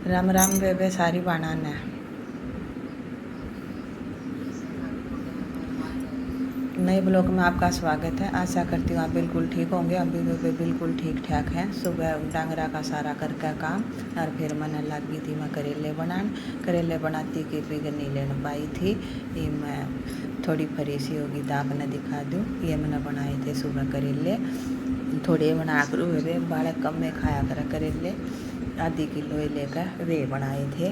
राम राम बेबे सारी बाणान है। नए ब्लॉग में आपका स्वागत है। आशा करती हूँ आप बिल्कुल ठीक होंगे। अभी बेबे बिल्कुल ठीक ठाक हैं। सुबह डांगरा का सारा करके काम और फिर मैंने लगी थी मैं करेले बनाती की पिग नहीं लेने पाई थी। ये मैं थोड़ी फरीसी होगी तो आपने दिखा दूँ। ये मैंने बनाए थे सुबह करेले, थोड़े बना कर बेबे बालक कम में खाया करा करेले, आधी किलो लेकर वे बनाए थे।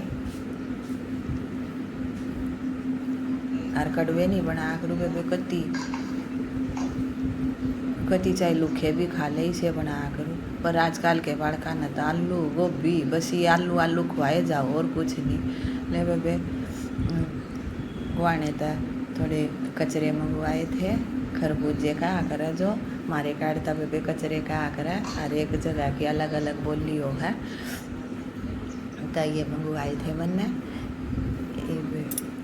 और कड़वे नहीं बना करूँ बेबे कती चाहे लुखे भी खा ले इसे बनाया करूँ। पर आजकल के बालका न तो आलू गोभी बस ये आलू आलू खुआए जाओ और कुछ नहीं। ले बेबे गुआने तो थोड़े कचरे मंगवाए थे। खरबूजे का आकर जो मारे काटता बेबे कचरे का आकर हर एक जगह की अलग अलग बोली हो है। तो ये मंगवाए थे मैंने,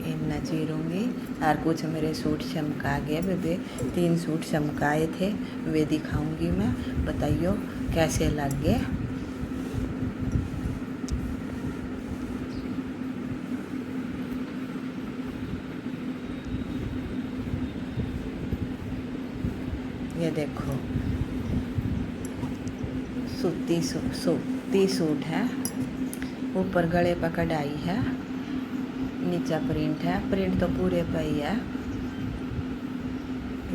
इन्ना चीरूँगी। और कुछ मेरे सूट चमका गए बेबे, 3 सूट चमकाए थे वे दिखाऊंगी मैं। बताइयो कैसे लग गए। ये देखो सूती सूट है, ऊपर गले पर कढ़ाई है, नीचा प्रिंट है। प्रिंट तो पूरे पे ही है।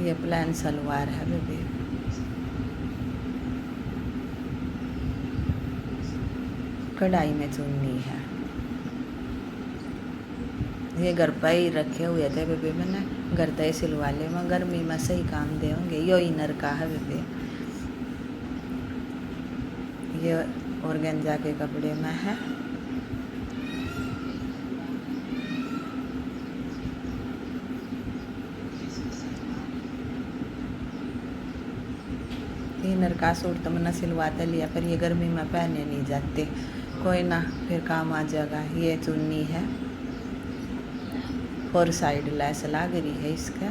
ये प्लेन सलवार है बेबी। कढ़ाई में चुन्नी है। ये घर पर ही रखे हुए थे बेबी, मैंने घर तय सिलवा ले मैं, गर्मी में सही काम दे होंगे। यो इनर का है बेबी, ये ऑर्गेन्जा के कपड़े में है। इनर का सूट तो मैंने सिलवाते लिया, पर ये गर्मी में पहने नहीं जाते। कोई ना, फिर काम आ जाएगा। ये चुन्नी है, 4 साइड लैस लग रही है इसका।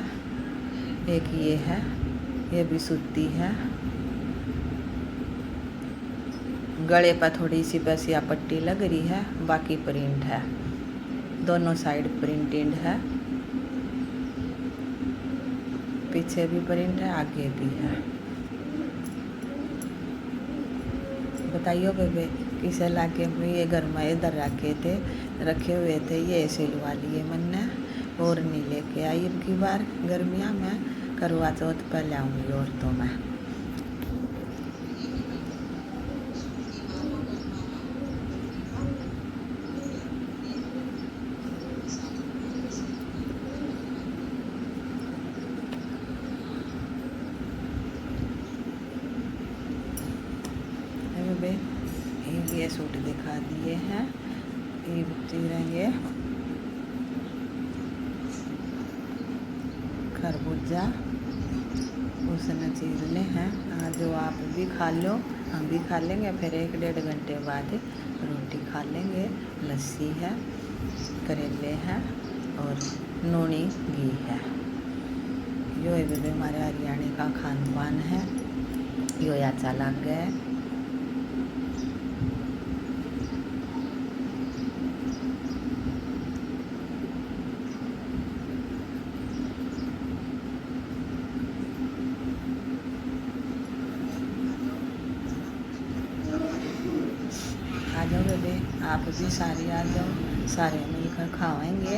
एक ये है, ये भी सूती है। गले पर थोड़ी सी बस या पट्टी लग रही है, बाकी प्रिंट है। दोनों साइड प्रिंटेड है, पीछे भी प्रिंट है, आगे भी है। बताइयो बेबे किसे लाके ये घर में इधर रखे हुए थे, ये सिलवा लिए मैंने और नहीं लेके आई। अब की बार गर्मियाँ में करवा चौथ पर लाऊंगी और तो मैं। बेबे ये सूट दिखा दिए हैं, ये चीरेंगे खरबूजा उसने चीरने हैं। आज जो आप भी खा लो, हम भी खा लेंगे। फिर 1-1.5 घंटे बाद रोटी खा लेंगे। लस्सी है, करेले हैं और नूनी घी है। यो बेबे हमारे हरियाणा का खान पान है। यो अच्छा लग गया। आ जाओ बेबे, आप भी सारे आ जाओ, सारे मिलकर खाएंगे।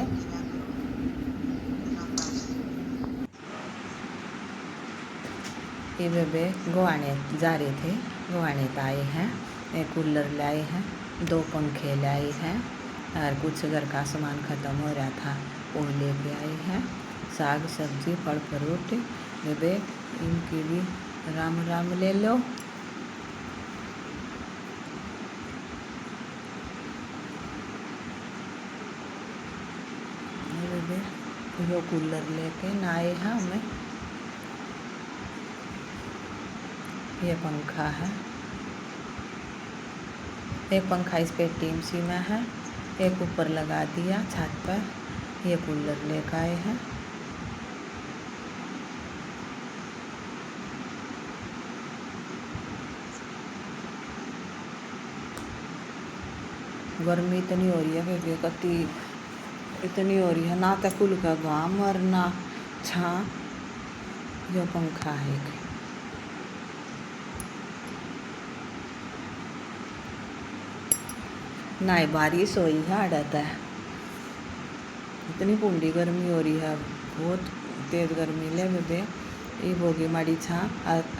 ये बेबे गुआने जा रहे थे, गुआने तो आए हैं। एक कूलर लाए हैं, 2 पंखे लाए हैं और कुछ घर का सामान ख़त्म हो रहा था वो लेके आए हैं। साग सब्जी फल फ्रूट बेबे इनकी भी राम राम ले लो। बेबे यो कूलर लेके ना आए हैं हमें। ये पंखा है, एक पंखा इस पे टीम सी में है, एक ऊपर लगा दिया छत पर। ये कूलर लेकर आए हैं। गर्मी इतनी हो रही है बेबे, कति इतनी हो रही है ना, तो खुल का घाम और ना छा। जो पंखा है ना, बारिश हो ही है आड़त है। इतनी पूंडी गर्मी हो रही है, बहुत तेज गर्मी ले बेबे। ये होगी माड़ी छा,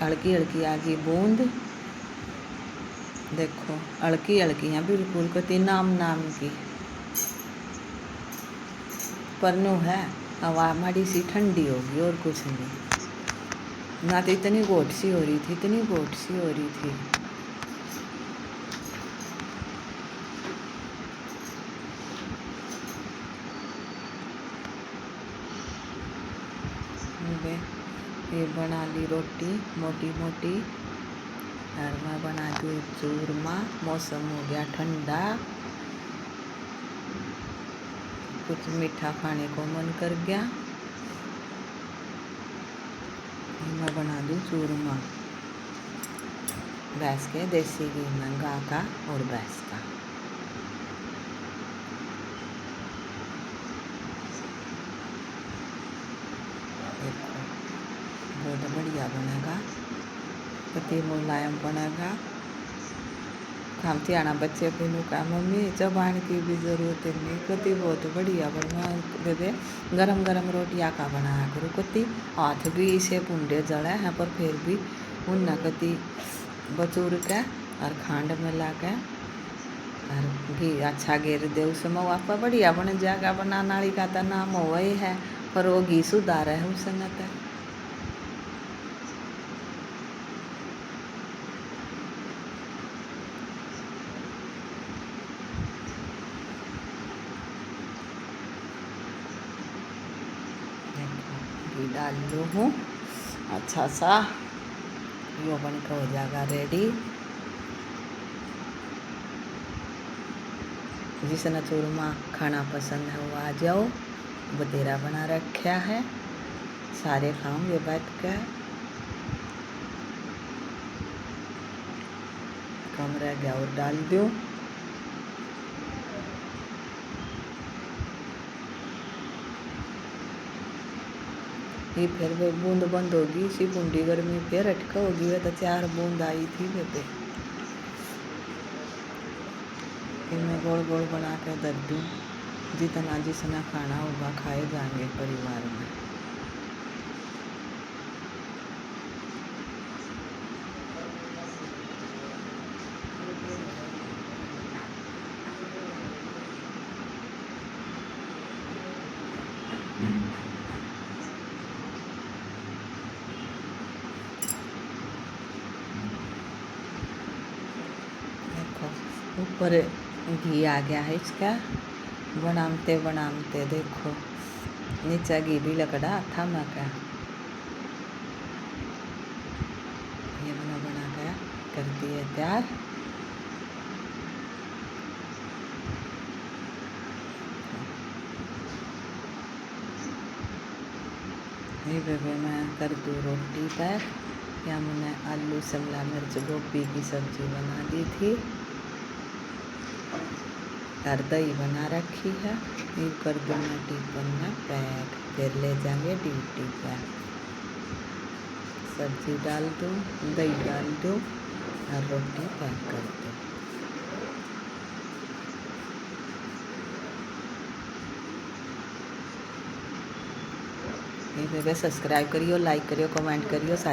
हल्की हल्की आ गई बूंद, देखो हल्की हल्की है बिल्कुल, कति नाम नाम की। पर नो है हवा माड़ी सी ठंडी होगी और कुछ नहीं। ना तो इतनी गोट सी हो रही थी, इतनी गोट सी हो रही थी। ये बना ली रोटी मोटी मोटी, और मैं बना दूँ चूरमा। मौसम हो गया ठंडा, कुछ मीठा खाने को मन कर गया, मैं बना दूँ चूरमा। भैंस के देसी घी में, गाय का और भैंस का। बहुत बढ़िया बनेगा, कति मुलायम बनेगा। खामती आना बच्चे पीनू का मम्मी चबान की भी ज़रूरत नहीं, कति बहुत बढ़िया बना बेबे। गरम गरम रोटियाँ का बनाया करो, कति हाथ भी इसे पुंडे जड़े हैं, पर फिर भी उन कति बचूर के और खांड मिला के और घी अच्छा घेर दे उसमें, आप बढ़िया बन जाएगा। बना नाली का तो नाम हो ही है, पर वो घी सुधार है उसने तो। घी डाल लो हूँ अच्छा सा, यो बनकर हो जाएगा रेडी। जिसने चूरमा खाना पसंद है वो आ जाओ, बतेरा बना रखा है, सारे खाऊंगे बैठ कर। कम रह गया और डाल दो। ये फिर वो बूंद बंद होगी, इसी बूंदी गर्मी फिर अटका होगी। वह तो 4 बूंद आई थी बेबे। मैं गोल गोल बना कर दर दूँ, जितना जिसना खाना होगा खाए जाएंगे परिवार में। ऊपर घी आ गया है इसका, बनाते बनाते देखो नीचे घी भी लगड़ा था मैं क्या। ये बना गया, कर दिए तैयार। ये बेबे मैं कर दूँ रोटी पर, या मैंने आलू शिमला मिर्च गोभी की सब्जी बना दी थी, और दही बना रखी है। ये कर दूँ मैं टिफिन में पैक, फिर ले जाएंगे ड्यूटी पर। सब्जी डाल दूँ, दही डाल दूँ और रोटी पैक कर दूँ। ये बेबे सब्सक्राइब करियो, लाइक करियो, कमेंट करियो सारी।